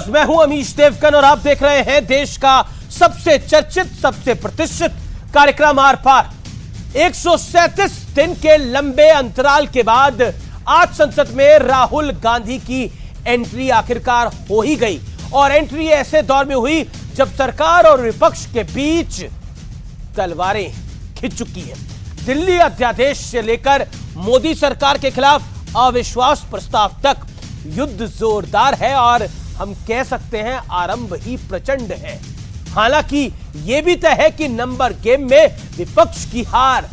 मैं हूं अमीश देवगन और आप देख रहे हैं देश का सबसे चर्चित, सबसे प्रतिष्ठित कार्यक्रम आर पार। 137 दिन के लंबे अंतराल के बाद आज संसद में राहुल गांधी की एंट्री आखिरकार हो ही गई और एंट्री ऐसे दौर में हुई जब सरकार और विपक्ष के बीच तलवारें खिंच चुकी हैं। दिल्ली अध्यादेश से लेकर मोदी सरकार के खिलाफ अविश्वास प्रस्ताव तक युद्ध जोरदार है और हम कह सकते हैं आरंभ ही प्रचंड है। हालांकि यह भी तय है कि नंबर गेम में विपक्ष की हार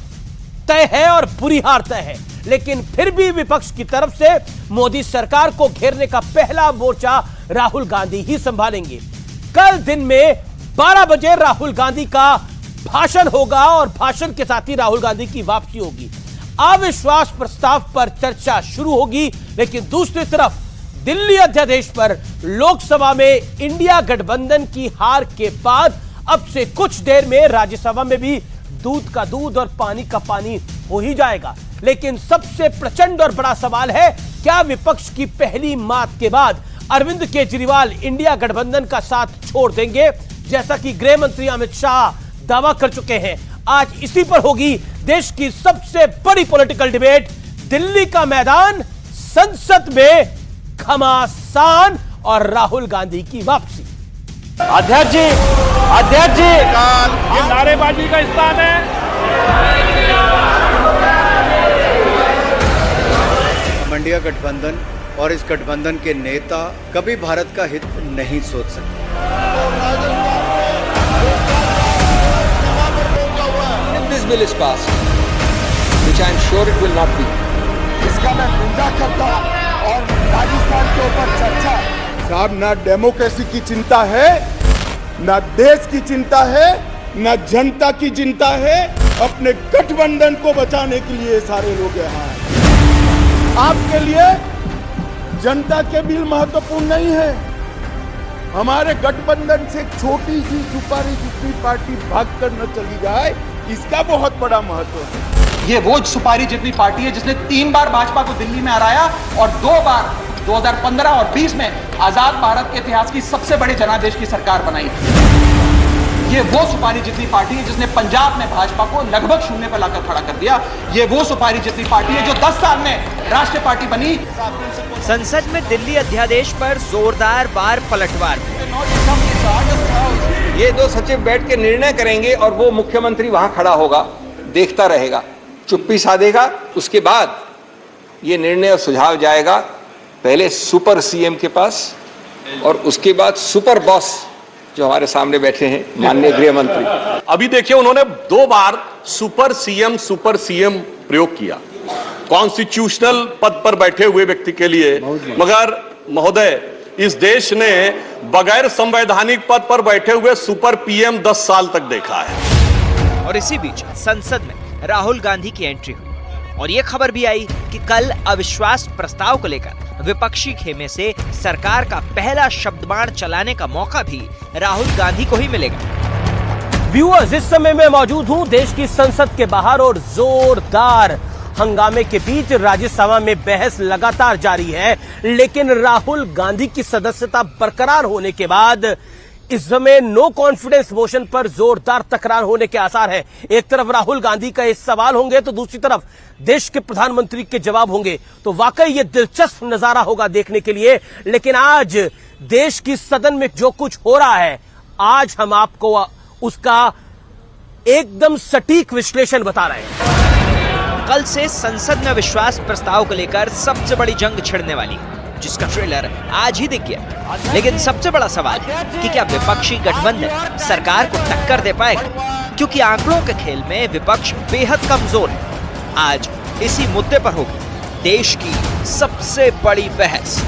तय है और बुरी हार तय है, लेकिन फिर भी विपक्ष की तरफ से मोदी सरकार को घेरने का पहला मोर्चा राहुल गांधी ही संभालेंगे। कल दिन में 12 बजे राहुल गांधी का भाषण होगा और भाषण के साथ ही राहुल गांधी की वापसी होगी। अविश्वास प्रस्ताव पर चर्चा शुरू होगी, लेकिन दूसरी तरफ दिल्ली अध्यादेश पर लोकसभा में इंडिया गठबंधन की हार के बाद अब से कुछ देर में राज्यसभा में भी दूध का दूध और पानी का पानी हो ही जाएगा। लेकिन सबसे प्रचंड और बड़ा सवाल है, क्या विपक्ष की पहली मात के बाद अरविंद केजरीवाल इंडिया गठबंधन का साथ छोड़ देंगे, जैसा कि गृह मंत्री अमित शाह दावा कर चुके हैं। आज इसी पर होगी देश की सबसे बड़ी पॉलिटिकल डिबेट। दिल्ली का मैदान, संसद में घमासान और राहुल गांधी की वापसी। अध्यक्ष जी, ये नारेबाजी का स्थान है। इंडिया गठबंधन और इस गठबंधन के नेता कभी भारत का हित नहीं सोच सकते। If this bill is passed, which I am sure it will not be, इसका मैं निंदा करता हूं और राजस्थान के ऊपर चर्चा। साहब, ना डेमोक्रेसी की चिंता है, ना देश की चिंता है, ना जनता की चिंता है। अपने गठबंधन को बचाने के लिए सारे लोग यहाँ हैं। आपके लिए जनता के बिल महत्वपूर्ण नहीं है। हमारे गठबंधन से छोटी सी सुपारी जितनी पार्टी भाग कर न चली जाए, इसका बहुत बड़ा महत्व है। ये वो सुपारी जितनी पार्टी है जिसने 3 बार भाजपा को दिल्ली में हराया और 2 बार 2015 और 20 में आजाद भारत के इतिहास की सबसे बड़ी जनादेश की सरकार बनाई। ये वो सुपारी जितनी पार्टी है जिसने पंजाब में भाजपा को लगभग शून्य पर लाकर खड़ा कर दिया। ये वो सुपारी जितनी पार्टी है जो 10 साल में राष्ट्रीय पार्टी बनी। संसद में दिल्ली अध्यादेश पर जोरदार बार पलटवार। ये 2 सचिव बैठ के निर्णय करेंगे और वो मुख्यमंत्री वहां खड़ा होगा, देखता रहेगा, चुप्पी साधेगा। उसके बाद ये निर्णय और सुझाव जाएगा पहले सुपर सीएम के पास और उसके बाद सुपर बॉस जो हमारे सामने बैठे हैं माननीय गृह मंत्री। अभी देखिए, उन्होंने 2 बार सुपर सीएम प्रयोग किया कॉन्स्टिट्यूशनल पद पर बैठे हुए व्यक्ति के लिए। मगर महोदय, इस देश ने बगैर संवैधानिक पद पर बैठे हुए सुपर पीएम 10 साल तक देखा है। और इसी बीच संसद में राहुल गांधी की एंट्री हुई और ये खबर भी आई कि कल अविश्वास प्रस्ताव को लेकर विपक्षी खेमे से सरकार का पहला शब्दबाण चलाने का मौका भी राहुल गांधी को ही मिलेगा। व्यूअर्स, इस समय मैं मौजूद हूं देश की संसद के बाहर और जोरदार हंगामे के बीच राज्यसभा में बहस लगातार जारी है, लेकिन राहुल गांधी की सदस्यता बरकरार होने के बाद इस समय नो कॉन्फिडेंस मोशन पर जोरदार तकरार होने के आसार है। एक तरफ राहुल गांधी का इस सवाल होंगे तो दूसरी तरफ देश के प्रधानमंत्री के जवाब होंगे, तो वाकई ये दिलचस्प नजारा होगा देखने के लिए। लेकिन आज देश की सदन में जो कुछ हो रहा है, आज हम आपको उसका एकदम सटीक विश्लेषण बता रहे हैं। कल से संसद में अविश्वास प्रस्ताव को लेकर सबसे बड़ी जंग छिड़ने वाली है, जिसका ट्रेलर आज ही दिख गया। लेकिन सबसे बड़ा सवाल कि क्या विपक्षी गठबंधन सरकार को टक्कर दे पाएगा, क्योंकि आंकड़ों के खेल में विपक्ष बेहद कमजोर है। आज इसी मुद्दे पर होगी देश की सबसे बड़ी बहस।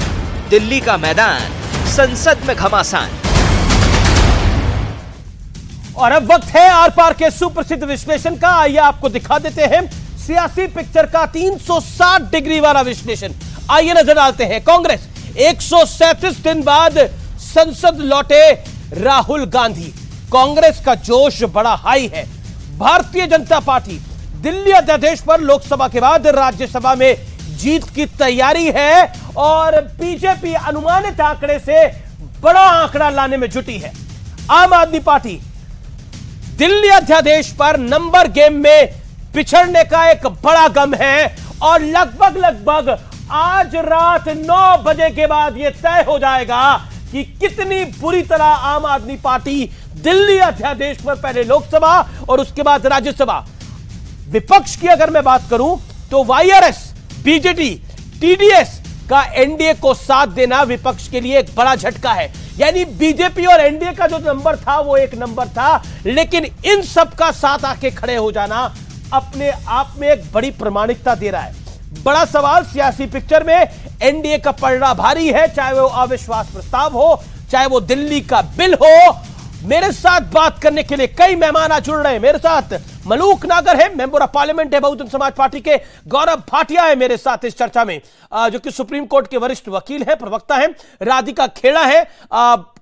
दिल्ली का मैदान, संसद में घमासान। और अब वक्त है आर पार के सुप्रसिद्ध विश्लेषण का। आइए आपको दिखा देते हैं सियासी पिक्चर का 360 डिग्री वाला विश्लेषण। आइए नजर डालते हैं। कांग्रेस 137 दिन बाद संसद लौटे राहुल गांधी। कांग्रेस का जोश बड़ा हाई है। भारतीय जनता पार्टी दिल्ली अध्यादेश पर लोकसभा के बाद राज्यसभा में जीत की तैयारी है और बीजेपी अनुमानित आंकड़े से बड़ा आंकड़ा लाने में जुटी है। आम आदमी पार्टी दिल्ली अध्यादेश पर नंबर गेम में पिछड़ने का एक बड़ा गम है और लगभग आज रात 9 बजे के बाद यह तय हो जाएगा कि कितनी बुरी तरह आम आदमी पार्टी दिल्ली अध्यादेश पर पहले लोकसभा और उसके बाद राज्यसभा। विपक्ष की अगर मैं बात करूं तो वाईआरएस, बीजेडी, टीडीएस का एनडीए को साथ देना विपक्ष के लिए एक बड़ा झटका है। यानी बीजेपी और एनडीए का जो नंबर था वो एक नंबर था, लेकिन इन सब का साथ आके खड़े हो जाना अपने आप में एक बड़ी प्रामाणिकता दे रहा है। बड़ा सवाल सियासी पिक्चर में एनडीए का पलड़ा भारी है, चाहे वो अविश्वास प्रस्ताव हो, चाहे वो दिल्ली का बिल हो। मेरे साथ बात करने के लिए कई मेहमान आ जुड़ रहे हैं। मेरे साथ मलूक नागर है, मेंबर ऑफ पार्लियामेंट है बहुजन समाज पार्टी के। गौरव भाटिया है मेरे साथ इस चर्चा में, जो कि सुप्रीम कोर्ट के वरिष्ठ वकील है, प्रवक्ता है। राधिका खेड़ा है,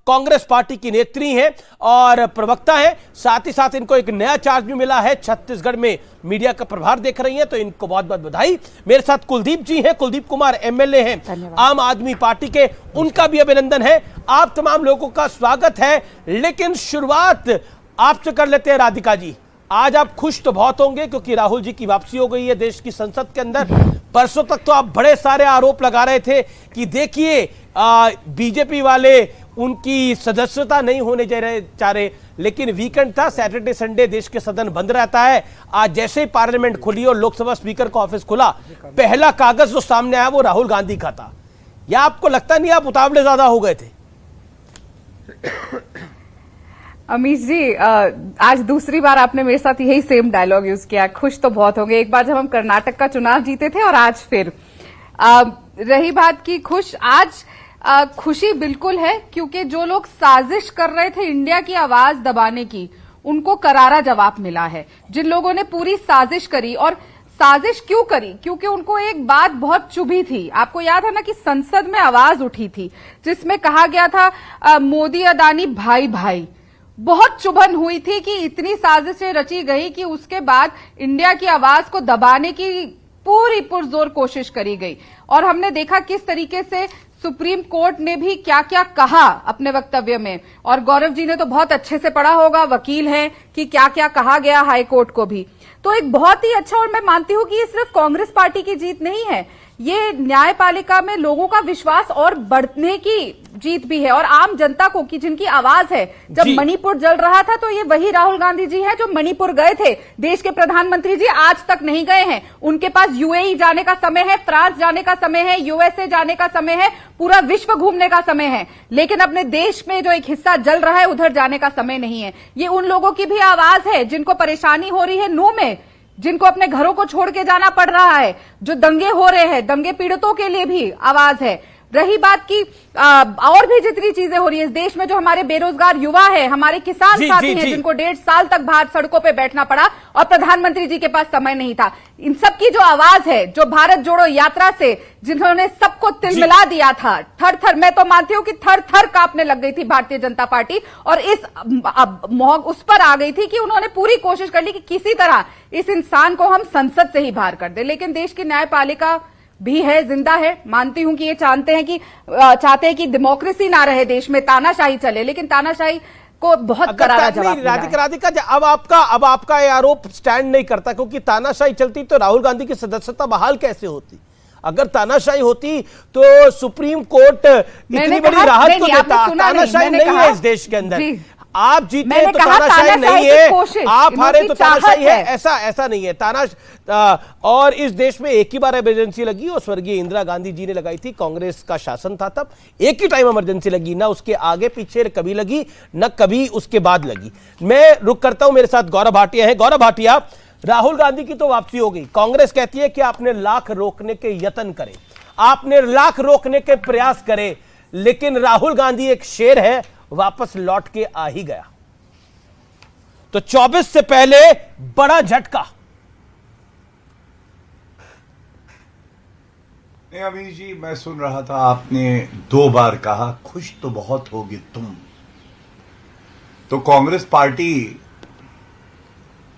कांग्रेस पार्टी की नेत्री हैं और प्रवक्ता हैं। साथ ही साथ इनको एक नया चार्ज भी मिला है, छत्तीसगढ़ में मीडिया का प्रभार देख रही हैं, तो इनको बहुत बहुत बधाई। मेरे साथ कुलदीप जी हैं, कुलदीप कुमार एमएलए हैं आम आदमी पार्टी के, उनका भी अभिनंदन है। आप तमाम लोगों का स्वागत है। लेकिन शुरुआत आपसे कर लेते हैं राधिका जी। आज आप खुश तो बहुत होंगे क्योंकि राहुल जी की वापसी हो गई है देश की संसद के अंदर। परसों तक तो आप बड़े सारे आरोप लगा रहे थे कि देखिए बीजेपी वाले उनकी सदस्यता नहीं होने चाह रहे, लेकिन वीकेंड था, सैटरडे संडे देश के सदन बंद रहता है। आज जैसे ही पार्लियामेंट खुली और लोकसभा स्पीकर का ऑफिस खुला, पहला कागज जो सामने आया वो राहुल गांधी का था। या आपको लगता नहीं आप उतावले ज्यादा हो गए थे? अमीश जी, आज दूसरी बार आपने मेरे साथ यही सेम डायलॉग यूज किया, खुश तो बहुत होंगे। एक बार जब हम कर्नाटक का चुनाव जीते थे और आज फिर रही बात की आज खुशी बिल्कुल है, क्योंकि जो लोग साजिश कर रहे थे इंडिया की आवाज दबाने की, उनको करारा जवाब मिला है। जिन लोगों ने पूरी साजिश करी, और साजिश क्यों करी? क्योंकि उनको एक बात बहुत चुभी थी। आपको याद है ना कि संसद में आवाज उठी थी जिसमें कहा गया था मोदी अदानी भाई भाई। बहुत चुभन हुई थी कि इतनी साजिशें रची गई कि उसके बाद इंडिया की आवाज को दबाने की पूरी पुरजोर कोशिश करी गई। और हमने देखा किस तरीके से सुप्रीम कोर्ट ने भी क्या क्या कहा अपने वक्तव्य में, और गौरव जी ने तो बहुत अच्छे से पढ़ा होगा, वकील हैं, कि क्या क्या कहा गया हाई कोर्ट को भी। तो एक बहुत ही अच्छा, और मैं मानती हूं कि ये सिर्फ कांग्रेस पार्टी की जीत नहीं है, ये न्यायपालिका में लोगों का विश्वास और बढ़ने की जीत भी है, और आम जनता को, कि जिनकी आवाज है। जब मणिपुर जल रहा था तो ये वही राहुल गांधी जी हैं जो मणिपुर गए थे। देश के प्रधानमंत्री जी आज तक नहीं गए हैं। उनके पास यूएई जाने का समय है, फ्रांस जाने का समय है, यूएसए जाने का समय है, पूरा विश्व घूमने का समय है, लेकिन अपने देश में जो एक हिस्सा जल रहा है उधर जाने का समय नहीं है। ये उन लोगों की भी आवाज है जिनको परेशानी हो रही है नू में, जिनको अपने घरों को छोड़ के जाना पड़ रहा है, जो दंगे हो रहे हैं, दंगे पीड़ितों के लिए भी आवाज है। रही बात की और भी जितनी चीजें हो रही है इस देश में, जो हमारे बेरोजगार युवा है, हमारे किसान साथी हैं जिनको 1.5 साल तक बाहर सड़कों पे बैठना पड़ा और प्रधानमंत्री जी के पास समय नहीं था, इन सब की जो आवाज है, जो भारत जोड़ो यात्रा से जिन्होंने सबको तिलमिला दिया था, थर थर, मैं तो मानती हूं कि थर थर कांपने लग गई थी भारतीय जनता पार्टी, और उस पर आ गई थी कि उन्होंने पूरी कोशिश कर ली कि किसी तरह इस इंसान को हम संसद से ही बाहर कर दे। लेकिन देश की न्यायपालिका भी है, जिंदा है। मानती हूं कि ये चाहते हैं कि डेमोक्रेसी ना रहे देश में, तानाशाही चले, लेकिन तानाशाही को बहुत करारा जवाब मिला है। राधिका, अब आपका ये आरोप स्टैंड नहीं करता, क्योंकि तानाशाही चलती तो राहुल गांधी की सदस्यता बहाल कैसे होती? अगर तानाशाही होती तो सुप्रीम कोर्ट इतनी बड़ी राहत तो देता। तानाशाही नहीं है इस देश के अंदर। आप जीते तो तानाशाही नहीं है, आप हारे तो तानाशाही है, ऐसा नहीं है। और इस देश में एक ही बार इमरजेंसी लगी और स्वर्गीय इंदिरा गांधी जी ने लगाई थी, कांग्रेस का शासन था तब, एक ही टाइम इमरजेंसी लगी, ना उसके आगे पीछे कभी लगी, ना कभी उसके बाद लगी। मैं रुक करता हूं, मेरे साथ गौरव भाटिया है। गौरव भाटिया, राहुल गांधी की तो वापसी हो गई, कांग्रेस कहती है कि आपने लाख रोकने के यत्न करे, आपने लाख रोकने के प्रयास करे, लेकिन राहुल गांधी एक शेर है, वापस लौट के आ ही गया। तो 24 से पहले बड़ा झटका। अमीश जी, मैं सुन रहा था, आपने 2 बार कहा खुश तो बहुत होगी तुम। तो कांग्रेस पार्टी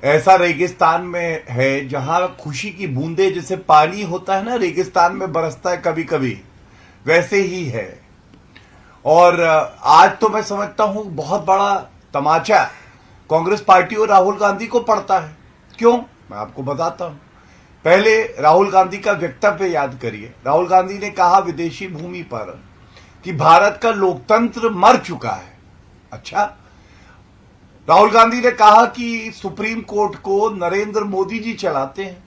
ऐसा रेगिस्तान में है जहां खुशी की बूंदे, जैसे पानी होता है ना रेगिस्तान में बरसता है कभी कभी, वैसे ही है। और आज तो मैं समझता हूं बहुत बड़ा तमाचा कांग्रेस पार्टी और राहुल गांधी को पड़ता है। क्यों, मैं आपको बताता हूं। पहले राहुल गांधी का वक्तव्य याद करिए। राहुल गांधी ने कहा विदेशी भूमि पर कि भारत का लोकतंत्र मर चुका है। अच्छा, राहुल गांधी ने कहा कि सुप्रीम कोर्ट को नरेंद्र मोदी जी चलाते हैं।